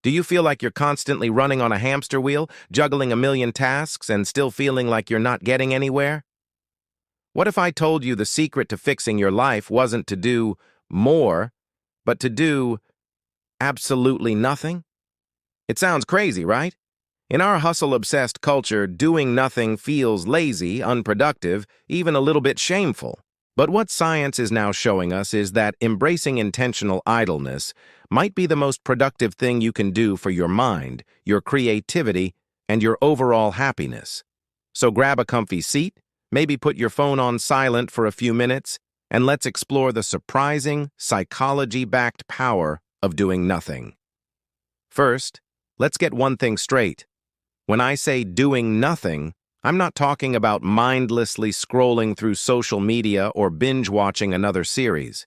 Do you feel like you're constantly running on a hamster wheel, juggling a million tasks, and still feeling like you're not getting anywhere? What if I told you the secret to fixing your life wasn't to do more, but to do absolutely nothing? It sounds crazy, right? In our hustle-obsessed culture, doing nothing feels lazy, unproductive, even a little bit shameful. But what science is now showing us is that embracing intentional idleness might be the most productive thing you can do for your mind, your creativity, and your overall happiness. So grab a comfy seat, maybe put your phone on silent for a few minutes, and let's explore the surprising, psychology-backed power of doing nothing. First, let's get one thing straight. When I say doing nothing, I'm not talking about mindlessly scrolling through social media or binge-watching another series.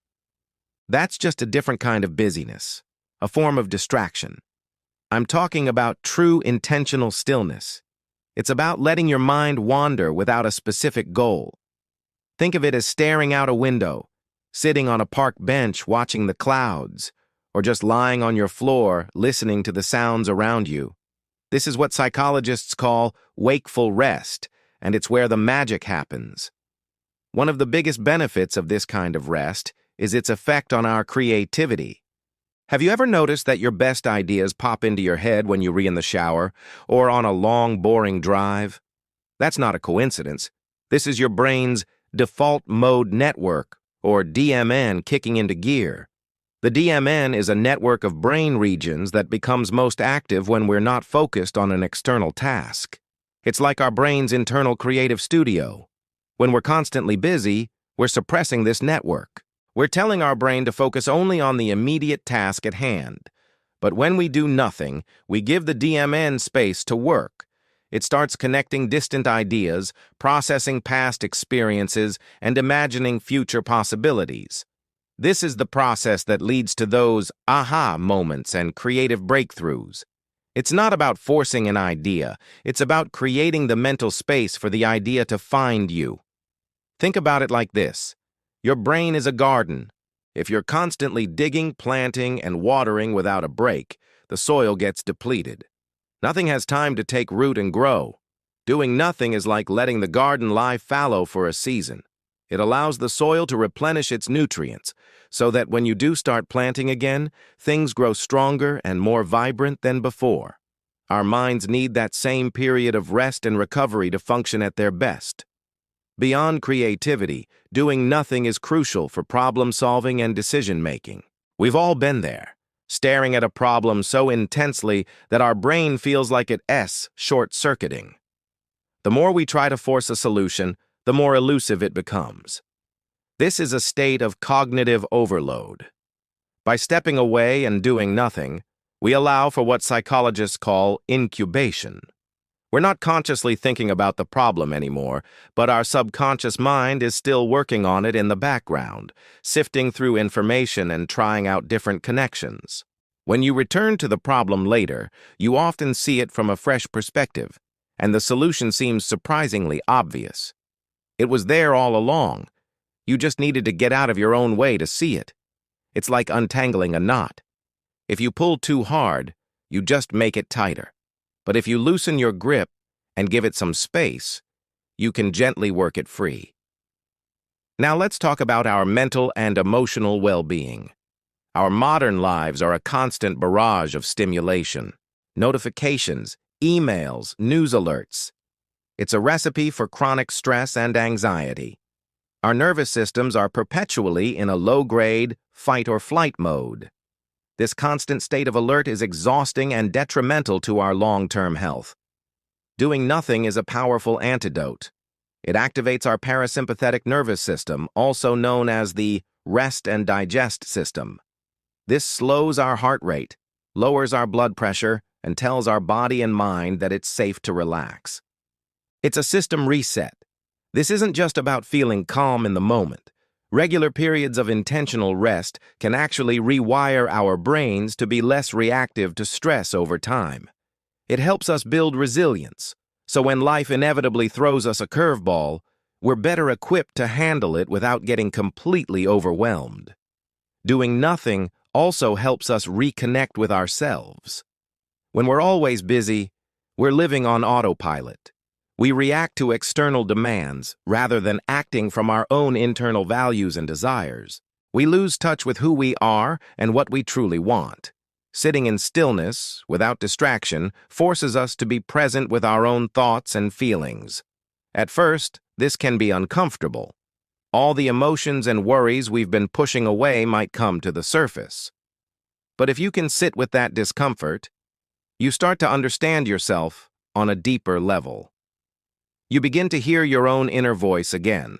That's just a different kind of busyness, a form of distraction. I'm talking about true intentional stillness. It's about letting your mind wander without a specific goal. Think of it as staring out a window, sitting on a park bench watching the clouds, or just lying on your floor listening to the sounds around you. This is what psychologists call wakeful rest, and it's where the magic happens. One of the biggest benefits of this kind of rest is its effect on our creativity. Have you ever noticed that your best ideas pop into your head when you're in the shower or on a long, boring drive? That's not a coincidence. This is your brain's default mode network, or DMN, kicking into gear. The DMN is a network of brain regions that becomes most active when we're not focused on an external task. It's like our brain's internal creative studio. When we're constantly busy, we're suppressing this network. We're telling our brain to focus only on the immediate task at hand. But when we do nothing, we give the DMN space to work. It starts connecting distant ideas, processing past experiences, and imagining future possibilities. This is the process that leads to those aha moments and creative breakthroughs. It's not about forcing an idea. It's about creating the mental space for the idea to find you. Think about it like this. Your brain is a garden. If you're constantly digging, planting, and watering without a break, the soil gets depleted. Nothing has time to take root and grow. Doing nothing is like letting the garden lie fallow for a season. It allows the soil to replenish its nutrients, so that when you do start planting again, things grow stronger and more vibrant than before. Our minds need that same period of rest and recovery to function at their best. Beyond creativity, doing nothing is crucial for problem-solving and decision-making. We've all been there, staring at a problem so intensely that our brain feels like it's short-circuiting. The more we try to force a solution, the more elusive it becomes. This is a state of cognitive overload. By stepping away and doing nothing, we allow for what psychologists call incubation. We're not consciously thinking about the problem anymore, but our subconscious mind is still working on it in the background, sifting through information and trying out different connections. When you return to the problem later, you often see it from a fresh perspective, and the solution seems surprisingly obvious. It was there all along. You just needed to get out of your own way to see it. It's like untangling a knot. If you pull too hard, you just make it tighter. But if you loosen your grip and give it some space, you can gently work it free. Now let's talk about our mental and emotional well-being. Our modern lives are a constant barrage of stimulation, notifications, emails, news alerts. It's a recipe for chronic stress and anxiety. Our nervous systems are perpetually in a low-grade fight-or-flight mode. This constant state of alert is exhausting and detrimental to our long-term health. Doing nothing is a powerful antidote. It activates our parasympathetic nervous system, also known as the rest and digest system. This slows our heart rate, lowers our blood pressure, and tells our body and mind that it's safe to relax. It's a system reset. This isn't just about feeling calm in the moment. Regular periods of intentional rest can actually rewire our brains to be less reactive to stress over time. It helps us build resilience, so when life inevitably throws us a curveball, we're better equipped to handle it without getting completely overwhelmed. Doing nothing also helps us reconnect with ourselves. When we're always busy, we're living on autopilot. We react to external demands rather than acting from our own internal values and desires. We lose touch with who we are and what we truly want. Sitting in stillness, without distraction, forces us to be present with our own thoughts and feelings. At first, this can be uncomfortable. All the emotions and worries we've been pushing away might come to the surface. But if you can sit with that discomfort, you start to understand yourself on a deeper level. You begin to hear your own inner voice again.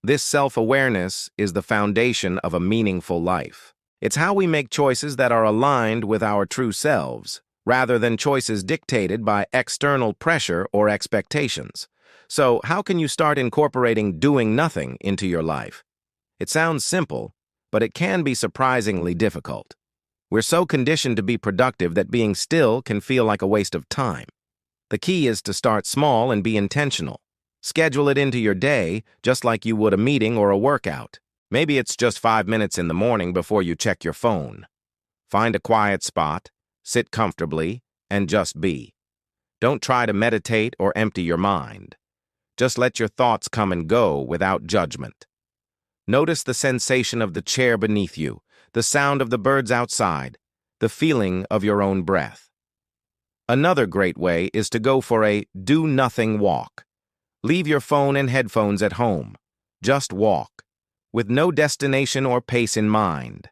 This self-awareness is the foundation of a meaningful life. It's how we make choices that are aligned with our true selves, rather than choices dictated by external pressure or expectations. So, how can you start incorporating doing nothing into your life? It sounds simple, but it can be surprisingly difficult. We're so conditioned to be productive that being still can feel like a waste of time. The key is to start small and be intentional. Schedule it into your day, just like you would a meeting or a workout. Maybe it's just 5 minutes in the morning before you check your phone. Find a quiet spot, sit comfortably, and just be. Don't try to meditate or empty your mind. Just let your thoughts come and go without judgment. Notice the sensation of the chair beneath you, the sound of the birds outside, the feeling of your own breath. Another great way is to go for a do-nothing walk. Leave your phone and headphones at home. Just walk, with no destination or pace in mind.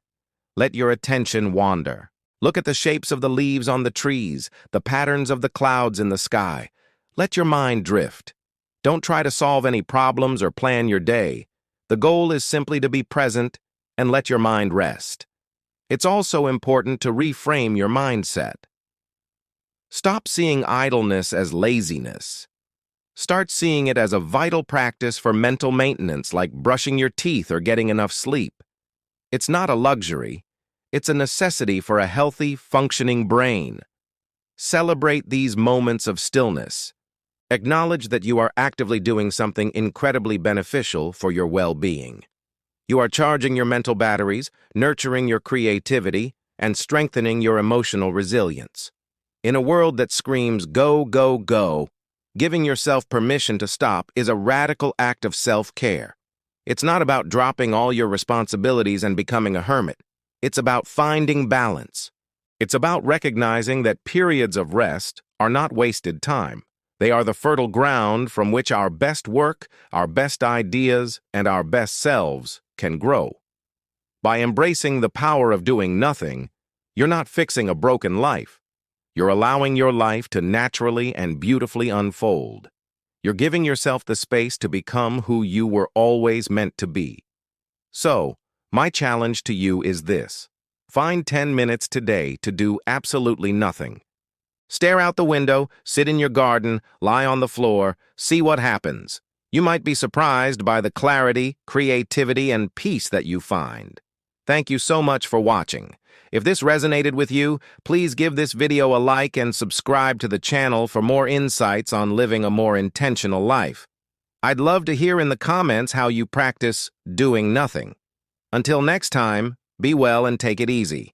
Let your attention wander. Look at the shapes of the leaves on the trees, the patterns of the clouds in the sky. Let your mind drift. Don't try to solve any problems or plan your day. The goal is simply to be present and let your mind rest. It's also important to reframe your mindset. Stop seeing idleness as laziness. Start seeing it as a vital practice for mental maintenance, like brushing your teeth or getting enough sleep. It's not a luxury. It's a necessity for a healthy, functioning brain. Celebrate these moments of stillness. Acknowledge that you are actively doing something incredibly beneficial for your well-being. You are charging your mental batteries, nurturing your creativity, and strengthening your emotional resilience. In a world that screams, go, go, go, giving yourself permission to stop is a radical act of self-care. It's not about dropping all your responsibilities and becoming a hermit. It's about finding balance. It's about recognizing that periods of rest are not wasted time. They are the fertile ground from which our best work, our best ideas, and our best selves can grow. By embracing the power of doing nothing, you're not fixing a broken life. You're allowing your life to naturally and beautifully unfold. You're giving yourself the space to become who you were always meant to be. So, my challenge to you is this. Find 10 minutes today to do absolutely nothing. Stare out the window, sit in your garden, lie on the floor, see what happens. You might be surprised by the clarity, creativity, and peace that you find. Thank you so much for watching. If this resonated with you, please give this video a like and subscribe to the channel for more insights on living a more intentional life. I'd love to hear in the comments how you practice doing nothing. Until next time, be well and take it easy.